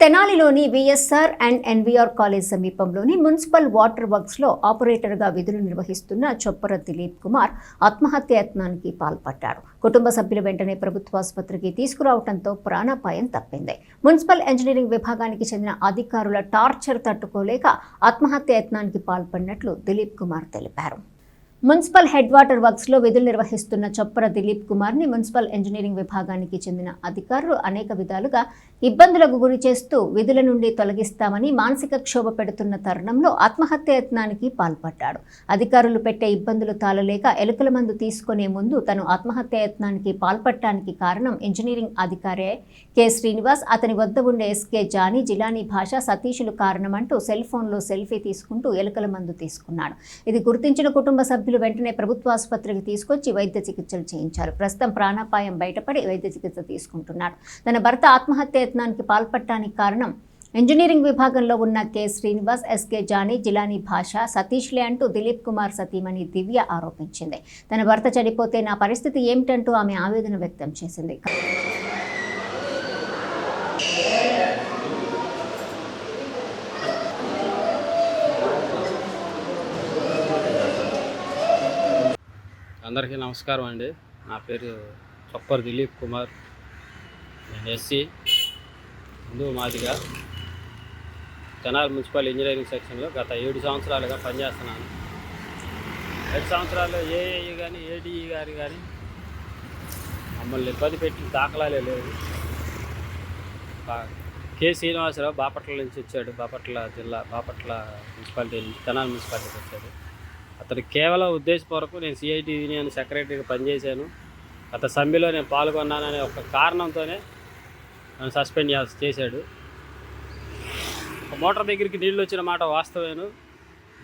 తెనాలిలోని VSR and NVR college సమీపంలోని municipal water వర్క్స్లో ఆపరేటర్గా విధులు నిర్వహిస్తున్న చొప్పర దిలీప్ కుమార్ ఆత్మహత్య యత్నానికి పాల్పడ్డాడు. కుటుంబ సభ్యులు వెంటనే ప్రభుత్వాసుపత్రికి తీసుకురావడంతో ప్రాణాపాయం తప్పింది. మున్సిపల్ ఇంజనీరింగ్ విభాగానికి చెందిన అధికారుల టార్చర్ తట్టుకోలేక ఆత్మహత్య యత్నానికి పాల్పడినట్లు దిలీప్ కుమార్ తెలిపారు. మున్సిపల్ హెడ్ వాటర్ వర్క్స్లో విధులు నిర్వహిస్తున్న చొప్పర దిలీప్ కుమార్ని మున్సిపల్ ఇంజనీరింగ్ విభాగానికి చెందిన అధికారులు అనేక విధాలుగా ఇబ్బందులకు గురి చేస్తూ విధుల నుండి తొలగిస్తామని మానసిక క్షోభ పెడుతున్న తరుణంలో ఆత్మహత్య యత్నానికి పాల్పడ్డాడు. అధికారులు పెట్టే ఇబ్బందులు తాళలేక ఎలుకల మందు తీసుకునే ముందు తను ఆత్మహత్య యత్నానికి పాల్పడటానికి కారణం ఇంజనీరింగ్ అధికారి కె శ్రీనివాస్, అతని వద్ద ఉండే ఎస్కే జానీ, జిలానీ భాష, సతీషులు కారణమంటూ సెల్ ఫోన్లో సెల్ఫీ తీసుకుంటూ ఎలుకల మందు తీసుకున్నాడు. ఇది గుర్తించిన కుటుంబ సభ్యులు వెంటనే ప్రభుత్వ ఆసుపత్రికి తీసుకొచ్చి వైద్య చికిత్సలు చేయించారు. ప్రస్తుతం ప్రాణాపాయం బయటపడి వైద్య చికిత్స తీసుకుంటున్నాడు. తన భర్త ఆత్మహత్య యత్నానికి పాల్పడటానికి కారణం ఇంజనీరింగ్ విభాగంలో ఉన్న కె శ్రీనివాస్, ఎస్కే జానీ, జిలానీ భాష, సతీష్లే అంటూ దిలీప్ కుమార్ సతీమణి దివ్య ఆరోపించింది. తన భర్త చనిపోతే నా పరిస్థితి ఏమిటంటూ ఆమె ఆవేదన వ్యక్తం చేసింది. అందరికీ నమస్కారం అండి. నా పేరు చొప్పర్ దిలీప్ కుమార్. నేను SC, Hindu Madiga Tenali municipal engineering సెక్షన్లో గత 7 సంవత్సరాలుగా పనిచేస్తున్నాను. 7 సంవత్సరాల్లో ఏఏఈ కానీ ఏడీఈ గారు కానీ మమ్మల్ని ఇబ్బంది పెట్టిన దాఖలాలే లేవు. కె శ్రీనివాసరావు బాపట్ల నుంచి వచ్చాడు. బాపట్ల జిల్లా, బాపట్ల మున్సిపాలిటీ నుంచి తెనాలి మున్సిపాలిటీకి వచ్చాడు. అతను కేవలం ఉద్దేశపూర్వకం నేను సిఐటి యూనియన్ సెక్రటరీగా పనిచేశాను, గత సమ్మెలో నేను పాల్గొన్నాననే ఒక కారణంతోనే నన్ను సస్పెండ్ చేశాడు. ఒక మోటార్ దగ్గరికి నీళ్ళు వచ్చిన మాట వాస్తవేను.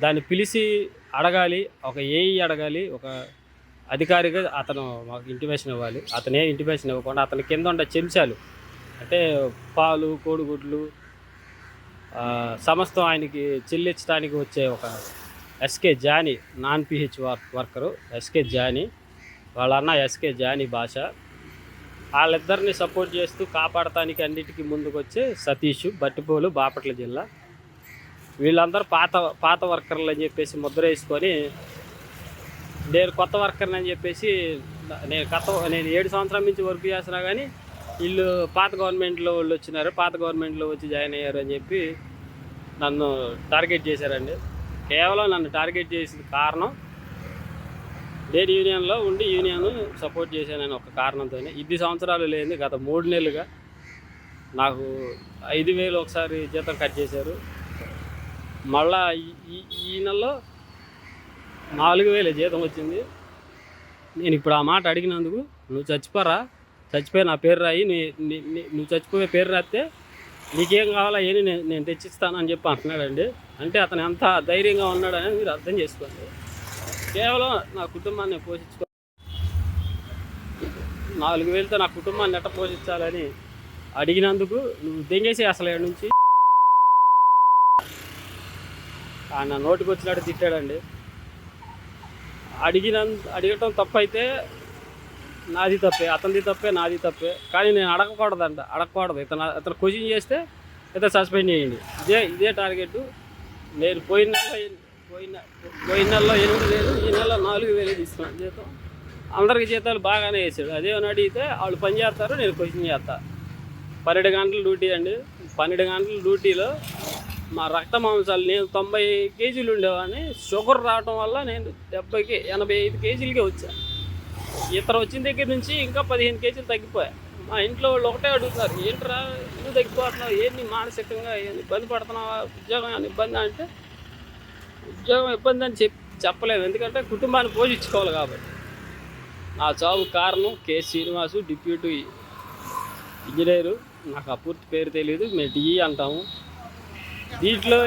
దాన్ని పిలిచి అడగాలి, ఒక ఏఈ అడగాలి, ఒక అధికారిగా అతను మాకు ఇంటిమేషన్ ఇవ్వాలి. అతనే ఇంటిమేషన్ ఇవ్వకుండా అతని కింద ఉండే చెంచాలు అంటే పాలు, కోడిగుడ్లు సమస్తం ఆయనకి చెల్లించడానికి వచ్చే ఒక S K Jani, non P H worker S K Jani, వాళ్ళ అన్న ఎస్కే జానీ భాష, వాళ్ళిద్దరిని సపోర్ట్ చేస్తూ కాపాడటానికి అన్నిటికీ ముందుకు వచ్చే సతీష్, బట్టిపోలు, బాపట్ల జిల్లా. వీళ్ళందరూ పాత వర్కర్లు అని చెప్పేసి ముద్ర వేసుకొని నేను కొత్త వర్కర్ని అని చెప్పేసి నేను 7 సంవత్సరాల నుంచి వర్క్ చేస్తున్నా కానీ వీళ్ళు పాత గవర్నమెంట్లో వాళ్ళు వచ్చినారు, పాత గవర్నమెంట్లో వచ్చి జాయిన్ అయ్యారు అని చెప్పి నన్ను టార్గెట్ చేశారండి. కేవలం నన్ను టార్గెట్ చేసిన కారణం నేను యూనియన్లో ఉండి యూనియన్ సపోర్ట్ చేశానని ఒక కారణంతోనే 10 సంవత్సరాలు లేని గత 3 నెలలుగా నాకు 5,000 ఒకసారి జీతం కట్ చేశారు. మళ్ళా ఈ నెలలో 4,000 జీతం వచ్చింది. నేను ఇప్పుడు ఆ మాట అడిగినందుకు నువ్వు చచ్చిపోయి నా పేరు రాయి, నువ్వు చచ్చిపోయే పేరు రాస్తే నీకేం కావాలా ఏని నేను తెచ్చిస్తానని చెప్పి అంటున్నాడండి. అంటే అతను ఎంత ధైర్యంగా ఉన్నాడని మీరు అర్థం చేసుకోండి. కేవలం నా కుటుంబాన్ని పోషించుకో 4,000తో నా కుటుంబాన్ని ఎట్ట పోషించాలని అడిగినందుకు నువ్వు దెంగేసి అసలు ఏడు నుంచి ఆయన నోటికి వచ్చినట్టు తిట్టాడండి. అడగటం తప్పైతే నాది తప్పే, అతనిది తప్పే, నాది తప్పే. కానీ నేను అడగకూడదు. ఇతను క్వశ్చన్ చేస్తే ఇతను సస్పెండ్ చేయండి. ఇదే టార్గెట్. నేను పోయిన నెలలో 8,000, ఈ నెలలో 4,000 తీసుకున్నాను జీతం. అందరికి జీతాలు బాగానే వేసాడు. అదేమని అడిగితే వాళ్ళు పని చేస్తారు, నేను క్వశ్చన్ చేస్తా. 12 గంటల డ్యూటీ అండి. 12 గంటల డ్యూటీలో మా రక్త మాంసాలు నేను 90 కేజీలు ఉండేవాడిని. షుగర్ రావడం వల్ల నేను 85 కేజీలకే వచ్చాను. ఇతను వచ్చిన దగ్గర నుంచి ఇంకా 15 కేజీలు తగ్గిపోయా. మా ఇంట్లో వాళ్ళు ఒకటే అడుగుతారు, ఏంట్రా ఎందుకు తగ్గిపోతున్నావు, ఏంటి మానసికంగా ఇబ్బంది పడుతున్నావా, ఉద్యోగం అని ఇబ్బంది అంటే ఉద్యోగం ఇబ్బంది అని చెప్పలేము, ఎందుకంటే కుటుంబాన్ని పోషించుకోవాలి కాబట్టి. నా చావు కారణం కె శ్రీనివాసు, డిప్యూటీ ఇంజనీరు. నాకు ఆ పూర్తి పేరు తెలియదు, మేము డిఈ అంటాము. దీంట్లో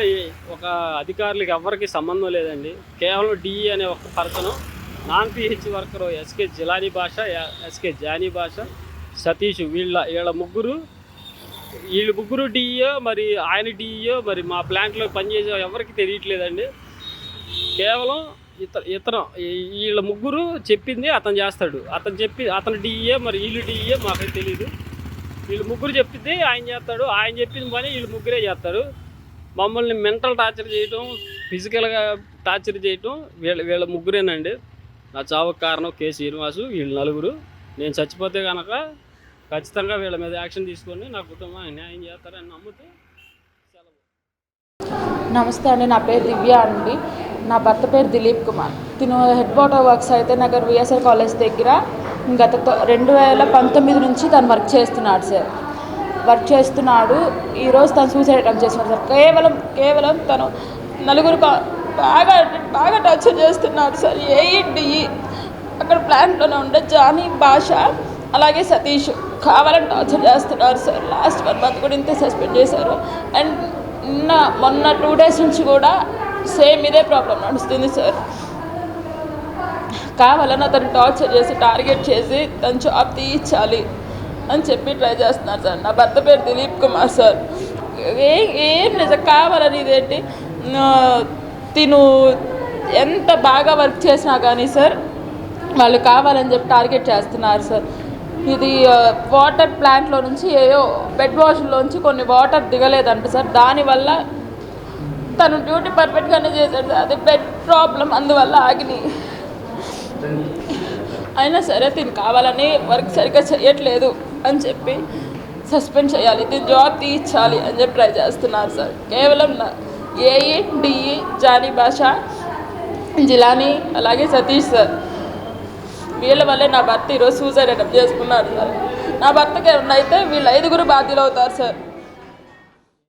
ఒక అధికారులకి ఎవరికి సంబంధం లేదండి. కేవలం డిఈ అనే ఒక person, non P H worker S K Jilani Basha, S K Johnny భాష, సతీష్, వీళ్ళ ముగ్గురు డిఈఓ, మరి ఆయన డిఈఓ, మరి మా ప్లాంట్లో పనిచేసే ఎవరికి తెలియట్లేదండి. కేవలం వీళ్ళ ముగ్గురు చెప్పింది అతను చేస్తాడు. అతను డిఈఏ, మరి వీళ్ళు డిఈఏ మాకు తెలియదు. వీళ్ళు ముగ్గురు చెప్పింది ఆయన చేస్తాడు, ఆయన చెప్పింది పని వీళ్ళు ముగ్గురే చేస్తారు. మమ్మల్ని మెంటల్ టార్చర్ చేయటం, ఫిజికల్గా టార్చర్ చేయటం వీళ్ళ ముగ్గురేనండి. నా చావుకు కారణం కె శ్రీనివాసు, వీళ్ళు నలుగురు. నేను చచ్చిపోతే కనుక ఖచ్చితంగా వీళ్ళ మీద యాక్షన్ తీసుకొని నా కుటుంబాన్ని న్యాయం చేస్తారని నమ్ముతూ సెలవు. నమస్తే అండి, నా పేరు దివ్య అండి. నా భర్త పేరు దిలీప్ కుమార్. తిను హెడ్ వాటర్ వర్క్స్ అయితే నగర్ విఎస్ఆర్ కాలేజ్ దగ్గర గత 2019 నుంచి తను వర్క్ చేస్తున్నాడు సార్. ఈరోజు తను సూసైడ్ అటెంప్ట్ చేస్తున్నాడు సార్. కేవలం తను నలుగురు బాగా టార్చర్ చేస్తున్నాడు సార్. ఏఈడిఈ అక్కడ ప్లాంట్లోనే ఉండే జానీ, భాష, అలాగే సతీష్ కావాలని టార్చర్ చేస్తున్నారు సార్. లాస్ట్ 1 month కూడా ఇంతే సస్పెండ్ చేశారు. అండ్ మొన్న 2 days నుంచి కూడా సేమ్ ఇదే ప్రాబ్లం నడుస్తుంది సార్. కావాలని అతను టార్చర్ చేసి, టార్గెట్ చేసి తను జాబ్ తీయించాలి అని చెప్పి ట్రై చేస్తున్నారు సార్. నా భర్త పేరు దిలీప్ కుమార్ సార్. ఏం లేదు, కావాలని ఇదేంటి, తిను ఎంత బాగా వర్క్ చేసినా కానీ సార్ వాళ్ళు కావాలని చెప్పి టార్గెట్ చేస్తున్నారు సార్. ఇది వాటర్ ప్లాంట్లో నుంచి బెడ్ వాష్లోంచి కొన్ని వాటర్ దిగలేదంట సార్. దానివల్ల తను డ్యూటీ పర్ఫెక్ట్గానే చేశాడు సార్. అది బెడ్ ప్రాబ్లం, అందువల్ల ఆగినాయి. అయినా సరే తిను కావాలని వర్క్ సరిగ్గా చేయట్లేదు అని చెప్పి సస్పెండ్ చేయాలి, తిను జాబ్ తీయించాలి అని చెప్పి ట్రై చేస్తున్నారు సార్. కేవలం ఏఈడిఈ, జానీ, భాష, జిలానీ, అలాగే సతీష్ సార్, వీళ్ళ వల్లే నా భర్త ఈరోజు సూసైడ్ అటెంప్ట్ చేసుకున్నారు సార్. నా భర్తకి ఏమన్నా అయితే వీళ్ళు 5గురు బాధ్యులు అవుతారు సార్.